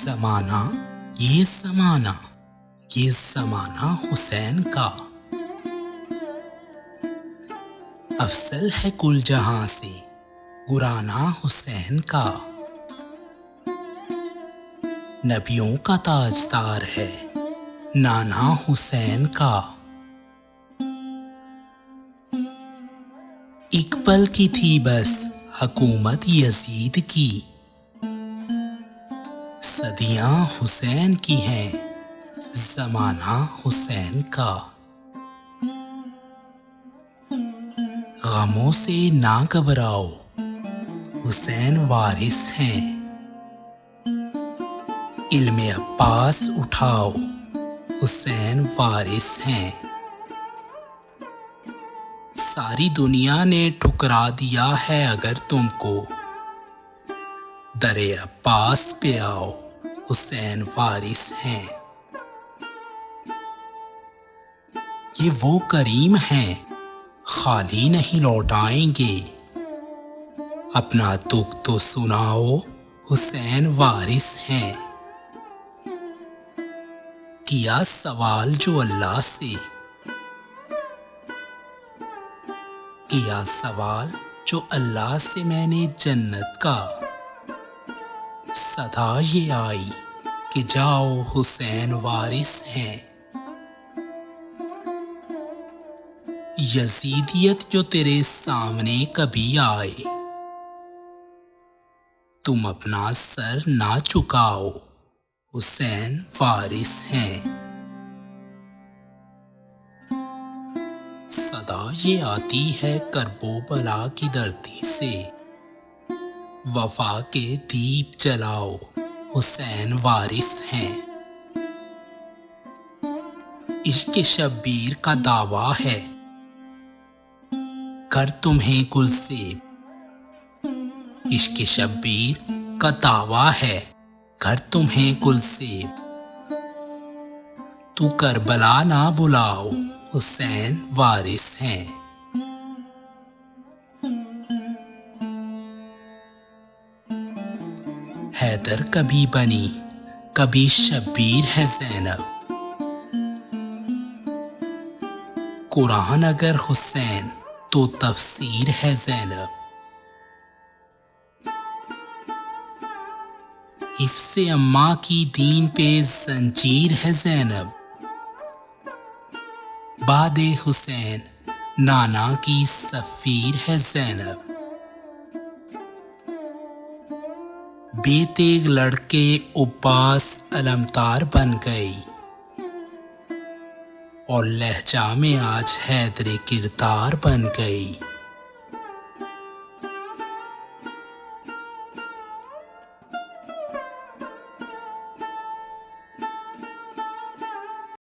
زمانہ یہ زمانہ یہ زمانہ حسین کا افضل ہے کل جہاں سے گرانہ حسین کا نبیوں کا تاجدار ہے نانا حسین کا ایک پل کی تھی بس حکومت یزید کی صدیاں حسین کی ہیں زمانہ حسین کا غموں سے نہ گھبراؤ حسین وارث ہیں علم عباس اٹھاؤ حسین وارث ہیں ساری دنیا نے ٹھکرا دیا ہے اگر تم کو در عباس پہ آؤ حسین وارث ہیں یہ وہ کریم ہیں خالی نہیں لوٹائیں گے اپنا دکھ تو سناؤ حسین وارث ہیں کیا سوال جو اللہ سے کیا سوال جو اللہ سے میں نے جنت کا صدا یہ آئی کہ جاؤ حسین وارث ہیں یزیدیت جو تیرے سامنے کبھی آئے تم اپنا سر نہ چکاؤ حسین وارث ہیں صدا یہ آتی ہے کرب و بلا کی دھرتی سے وفا کے دیپ جلاؤ حسین وارث ہیں عشق شبیر کا دعویٰ ہے گر تمہیں گلسیب عشق شبیر کا دعویٰ ہے گر تمہیں گلسیب تو کربلا نہ بلاؤ حسین وارث ہیں حیدر کبھی بنی کبھی شبیر ہے زینب قرآن اگر حسین تو تفسیر ہے زینب حفظ اماں کی دین پہ زنجیر ہے زینب بعد حسین نانا کی سفیر ہے زینب بے تیغ لڑکے عباس علمدار بن گئی اور لہجہ میں آج حیدر کردار بن گئی